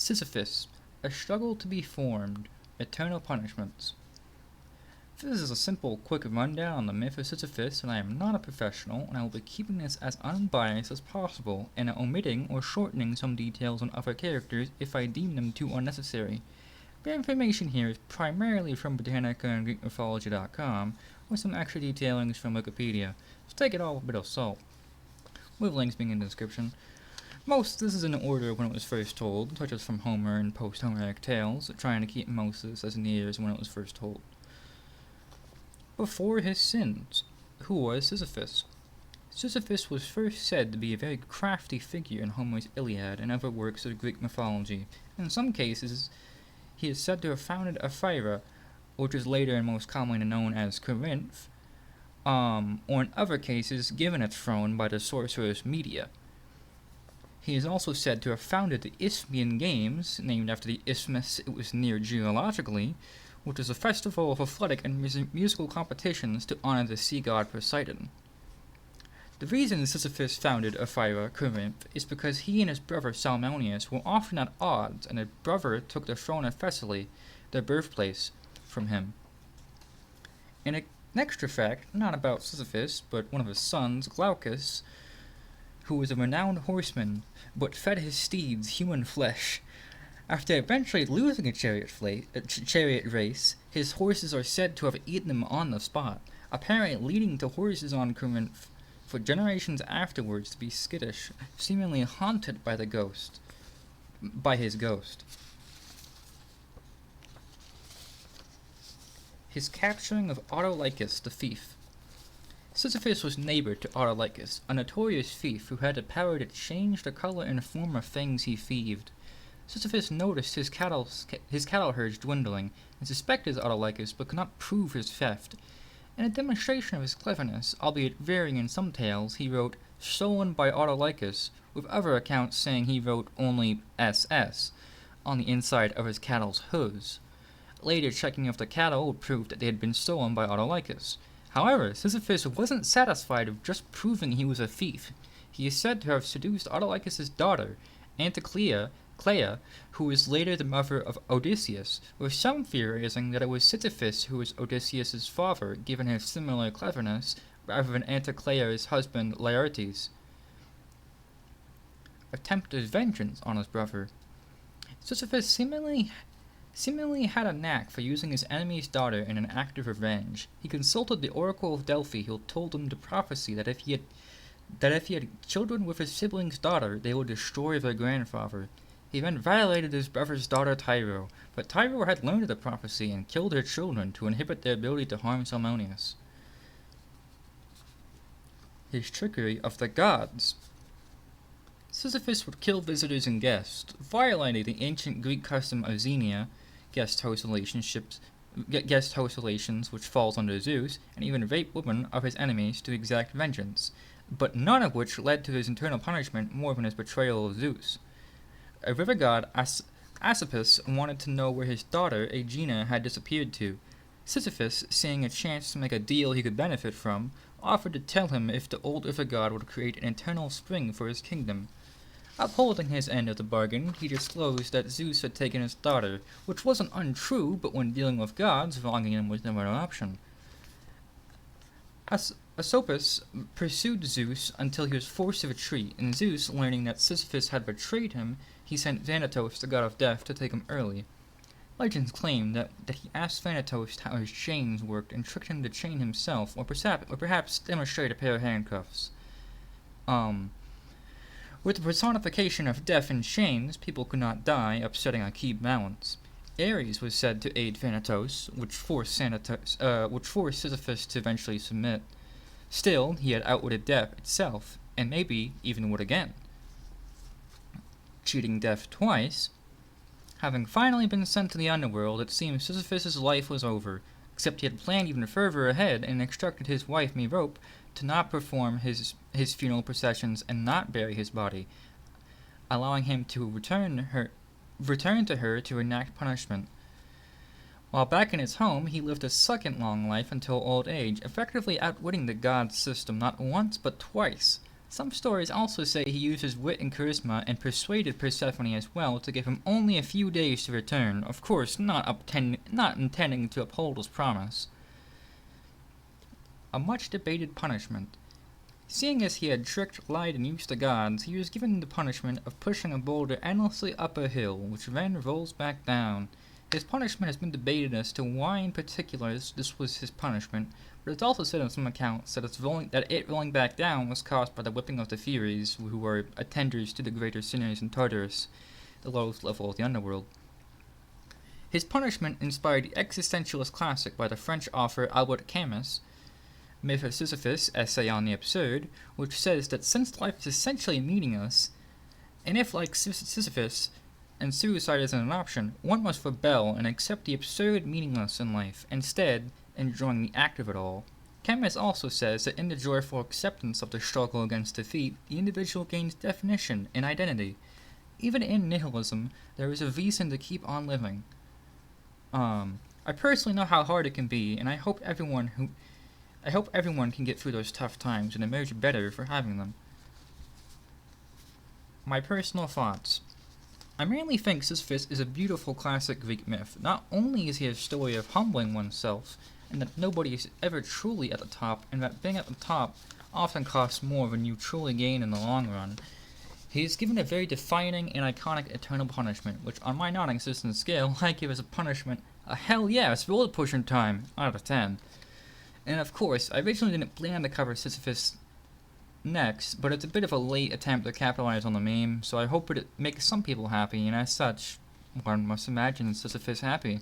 Sisyphus, a struggle to be formed, eternal punishments. This is a simple, quick rundown on the myth of Sisyphus, and I am not a professional, and I will be keeping this as unbiased as possible, and omitting or shortening some details on other characters if I deem them too unnecessary. The information here is primarily from Britannica and GreekMythology.com, with some extra detailings from Wikipedia, so take it all with a bit of salt, with links being in the description. Most this is in order when it was first told, such as from Homer and post-Homeric tales, trying to keep most of this as near as when it was first told. Before his sins, who was Sisyphus? Sisyphus was first said to be a very crafty figure in Homer's Iliad and other works of Greek mythology. In some cases, he is said to have founded Ephyra, which is later and most commonly known as Corinth, or in other cases given its throne by the sorceress Medea. He is also said to have founded the Isthmian Games, named after the isthmus it was near geologically, which is a festival of athletic and musical competitions to honor the sea god Poseidon. The reason Sisyphus founded Ephyra, Corinth, is because he and his brother Salmoneus were often at odds, and his brother took the throne of Thessaly, their birthplace, from him. In an extra fact, not about Sisyphus, but one of his sons, Glaucus, who was a renowned horseman, but fed his steeds human flesh. After eventually losing a chariot race, his horses are said to have eaten him on the spot, apparently leading to horses on Corinth for generations afterwards to be skittish, seemingly haunted by his ghost. His capturing of Autolycus the thief. Sisyphus was neighbor to Autolycus, a notorious thief who had the power to change the color and form of things he thieved. Sisyphus noticed his cattle herds dwindling, and suspected Autolycus, but could not prove his theft. In a demonstration of his cleverness, albeit varying in some tales, he wrote, "Stolen by Autolycus," with other accounts saying he wrote only SS on the inside of his cattle's hooves. Later checking of the cattle proved that they had been stolen by Autolycus. However, Sisyphus wasn't satisfied with just proving he was a thief. He is said to have seduced Autolycus' daughter, Anticlea, who was later the mother of Odysseus, with some theorizing that it was Sisyphus who was Odysseus' father, given his similar cleverness, rather than Anticlea's husband Laertes. Attempted vengeance on his brother. Sisyphus seemingly had a knack for using his enemy's daughter in an act of revenge. He consulted the Oracle of Delphi, who told him the prophecy that if he had children with his sibling's daughter, they would destroy their grandfather. He then violated his brother's daughter Tyro, but Tyro had learned of the prophecy and killed her children to inhibit their ability to harm Salmoneus. His trickery of the gods. Sisyphus would kill visitors and guests, violating the ancient Greek custom of xenia, guest host relations, which falls under Zeus, and even rape women of his enemies to exact vengeance, but none of which led to his eternal punishment more than his betrayal of Zeus. A river god, Sisyphus, wanted to know where his daughter, Aegina, had disappeared to. Sisyphus, seeing a chance to make a deal he could benefit from, offered to tell him if the old river god would create an eternal spring for his kingdom. Upholding his end of the bargain, he disclosed that Zeus had taken his daughter, which wasn't untrue, but when dealing with gods, wronging him was never an option. Asopus pursued Zeus until he was forced to retreat, and Zeus, learning that Sisyphus had betrayed him, he sent Thanatos, the god of death, to take him early. Legends claim that he asked Thanatos how his chains worked and tricked him to chain himself, or perhaps demonstrate a pair of handcuffs. With the personification of death in chains, people could not die, upsetting a key balance. Ares was said to aid Thanatos, which forced Sisyphus to eventually submit. Still, he had outwitted death itself, and maybe even would again. Cheating death twice. Having finally been sent to the underworld, it seems Sisyphus' life was over, except he had planned even further ahead and instructed his wife Merope to not perform his funeral processions and not bury his body, allowing him to return to her to enact punishment. While back in his home, he lived a second long life until old age, effectively outwitting the god's system not once but twice. Some stories also say he used his wit and charisma and persuaded Persephone as well to give him only a few days to return, of course not intending to uphold his promise. A much debated punishment. Seeing as he had tricked, lied, and used the gods, he was given the punishment of pushing a boulder endlessly up a hill, which then rolls back down. His punishment has been debated as to why in particular this was his punishment, but it's also said in some accounts that it rolling back down was caused by the whipping of the Furies, who were attenders to the greater sinners in Tartarus, the lowest level of the underworld. His punishment inspired the existentialist classic by the French author Albert Camus, Myth of Sisyphus, Essay on the Absurd, which says that since life is essentially meaningless, and if, like Sisyphus, and suicide isn't an option, one must rebel and accept the absurd meaningless in life, instead enjoying the act of it all. Camus also says that in the joyful acceptance of the struggle against defeat, the individual gains definition and identity. Even in nihilism, there is a reason to keep on living. I personally know how hard it can be, and I hope everyone can get through those tough times and emerge better for having them. My personal thoughts. I mainly think Sisyphus is a beautiful classic Greek myth. Not only is he a story of humbling oneself, and that nobody is ever truly at the top, and that being at the top often costs more than you truly gain in the long run, he is given a very defining and iconic eternal punishment, which on my non-existent scale, I give as a punishment a hell yes, roller pushing time out of 10. And of course, I originally didn't plan to cover Sisyphus next, but it's a bit of a late attempt to capitalize on the meme, so I hope it makes some people happy, and as such, one must imagine Sisyphus happy.